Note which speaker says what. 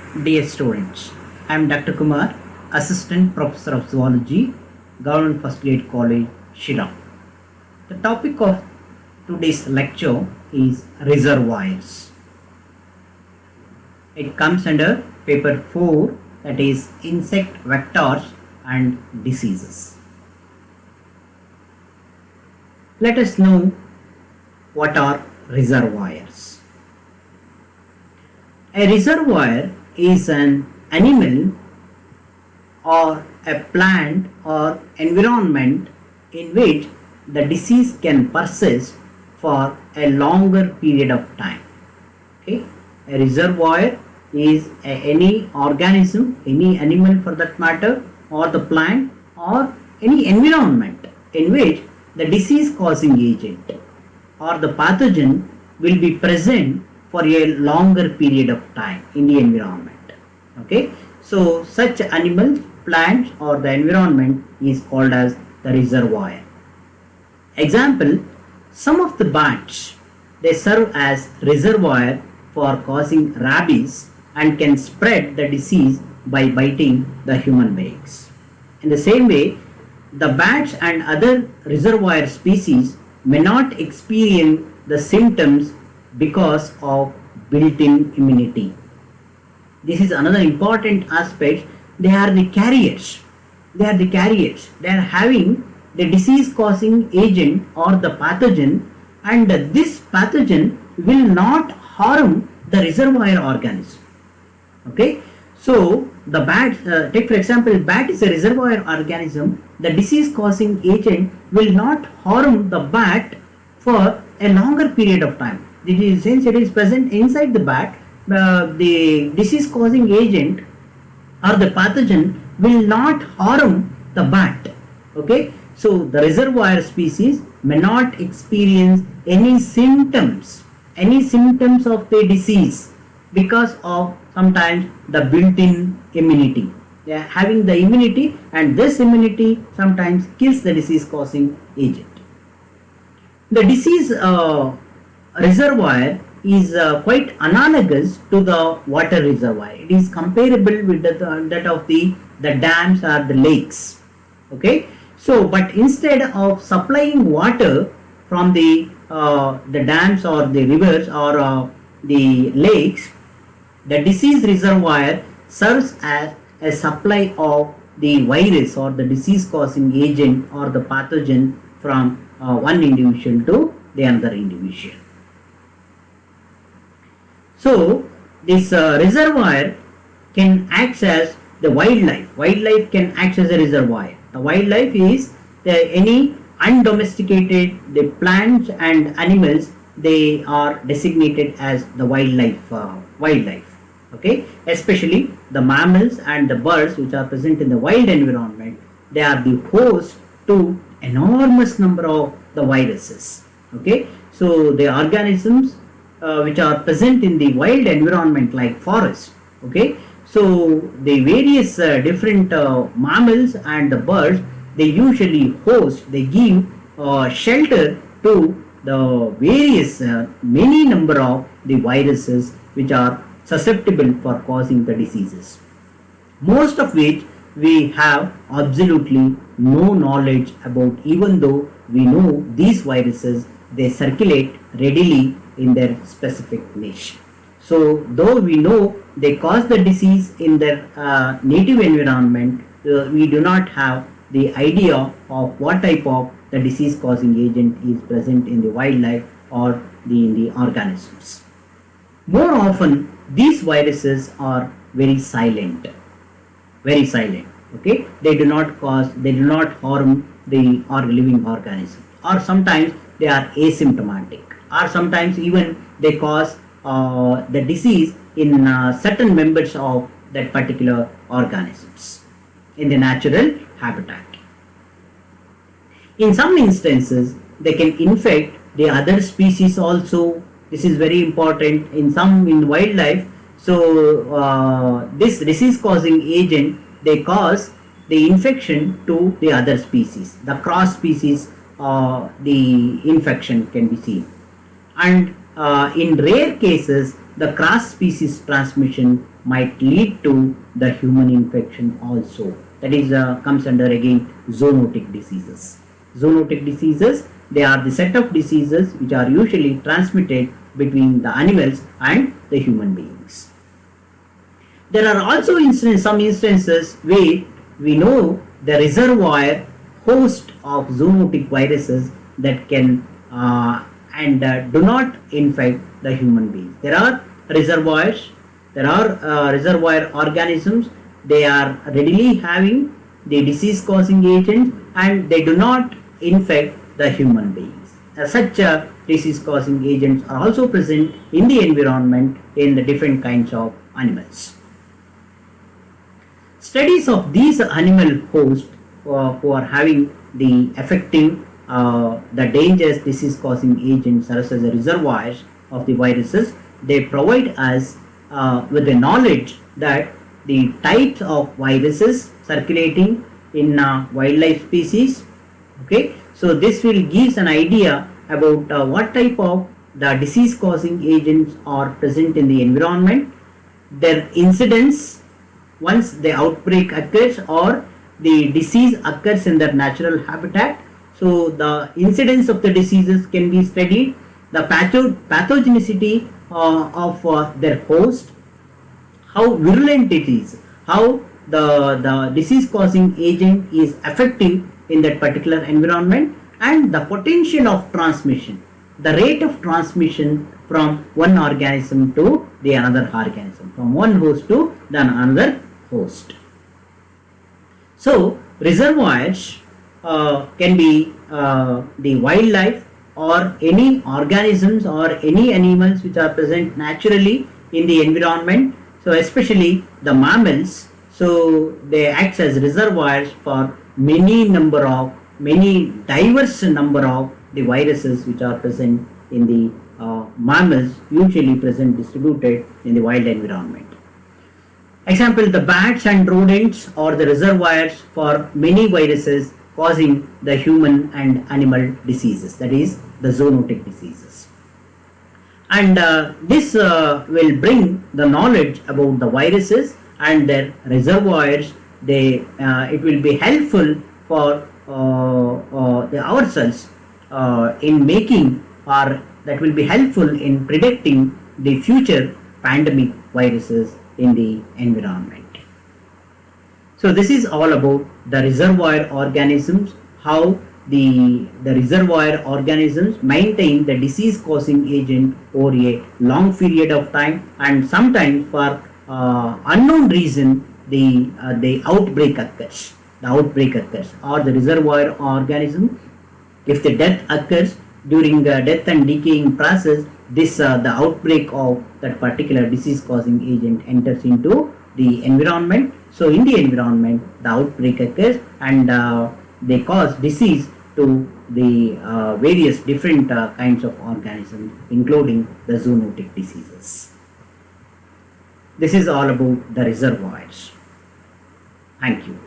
Speaker 1: Dear students, I am Dr. Kumar, Assistant Professor of Zoology, Government First Grade College, Shillong. The topic of today's lecture is reservoirs. It comes under paper 4, that is insect vectors and diseases. Let us know what are reservoirs. A reservoir is an animal or a plant or environment in which the disease can persist for a longer period of time. Okay? A reservoir is any organism, any animal for that matter, or the plant or any environment in which the disease causing agent or the pathogen will be present for a longer period of time in the environment. Okay, so such animals, plants or the environment is called as the reservoir. Example, some of the bats, they serve as reservoir for causing rabies and can spread the disease by biting the human beings. In the same way, the bats and other reservoir species may not experience the symptoms because of built-in immunity. This is another important aspect. They are the carriers. They are the carriers. They are having the disease-causing agent or the pathogen, and this pathogen will not harm the reservoir organism. Okay. So the bat, take for example, bat is a reservoir organism. The disease-causing agent will not harm the bat for a longer period of time. Since it is present inside the bat, the disease-causing agent or the pathogen will not harm the bat. Okay, so the reservoir species may not experience any symptoms of the disease because of sometimes the built-in immunity. They are having the immunity, and this immunity sometimes kills the disease-causing agent. The disease reservoir is quite analogous to the water reservoir. It is comparable with that of the dams or the lakes. Okay, so but instead of supplying water from the dams or the rivers or the lakes, the disease reservoir serves as a supply of the virus or the disease causing agent or the pathogen from one individual to the another individual. So this reservoir can act as the wildlife. Wildlife can act as a reservoir. The wildlife is any undomesticated the plants and animals. They are designated as the wildlife. Okay, especially the mammals and the birds which are present in the wild environment. They are the host to enormous number of the viruses. Okay, so the organisms which are present in the wild environment like forest. Okay, so the various different mammals and the birds, they usually host, they give shelter to the various many number of the viruses which are susceptible for causing the diseases, most of which we have absolutely no knowledge about, even though we know these viruses, they circulate readily in their specific niche. So though we know they cause the disease in their native environment, we do not have the idea of what type of the disease causing agent is present in the wildlife or in the organisms. More often these viruses are very silent. Okay, they do not harm the living organism, or sometimes they are asymptomatic, or sometimes even they cause the disease in certain members of that particular organisms in the natural habitat. In some instances they can infect the other species also. This is very important in wildlife. So this disease causing agent, they cause the infection to the other species. The cross species the infection can be seen. And in rare cases, the cross-species transmission might lead to the human infection also. That is comes under again zoonotic diseases. Zoonotic diseases, they are the set of diseases which are usually transmitted between the animals and the human beings. There are also some instances where we know the reservoir host of zoonotic viruses that can do not infect the human beings. There are reservoirs, reservoir organisms, they are readily having the disease causing agents and they do not infect the human beings. Such disease causing agents are also present in the environment in the different kinds of animals. Studies of these animal hosts who are having the effective, the dangerous disease causing agents such as the reservoirs of the viruses, they provide us with the knowledge that the types of viruses circulating in wildlife species. Okay, so this will give an idea about what type of the disease causing agents are present in the environment, their incidence once the outbreak occurs or the disease occurs in their natural habitat. So the incidence of the diseases can be studied, the pathogenicity of their host, how virulent it is, how the disease causing agent is effective in that particular environment, and the potential of transmission, the rate of transmission from one organism to the another organism, from one host to the another host. So reservoirs can be the wildlife or any organisms or any animals which are present naturally in the environment. So especially the mammals, so they act as reservoirs for many diverse number of the viruses which are present in the mammals, usually present distributed in the wild environment. Example, the bats and rodents are the reservoirs for many viruses causing the human and animal diseases, that is the zoonotic diseases. And this will bring the knowledge about the viruses and their reservoirs. It will be helpful for ourselves in making, or that will be helpful in predicting the future pandemic viruses in the environment. So this is all about the reservoir organisms, how the reservoir organisms maintain the disease causing agent over a long period of time, and sometimes for unknown reason the outbreak occurs. Or the reservoir organism, if the death occurs during the death and decaying process, this the outbreak of that particular disease causing agent enters into the environment. So in the environment the outbreak occurs and they cause disease to the various different kinds of organisms, including the zoonotic diseases. This is all about the reservoirs. Thank you.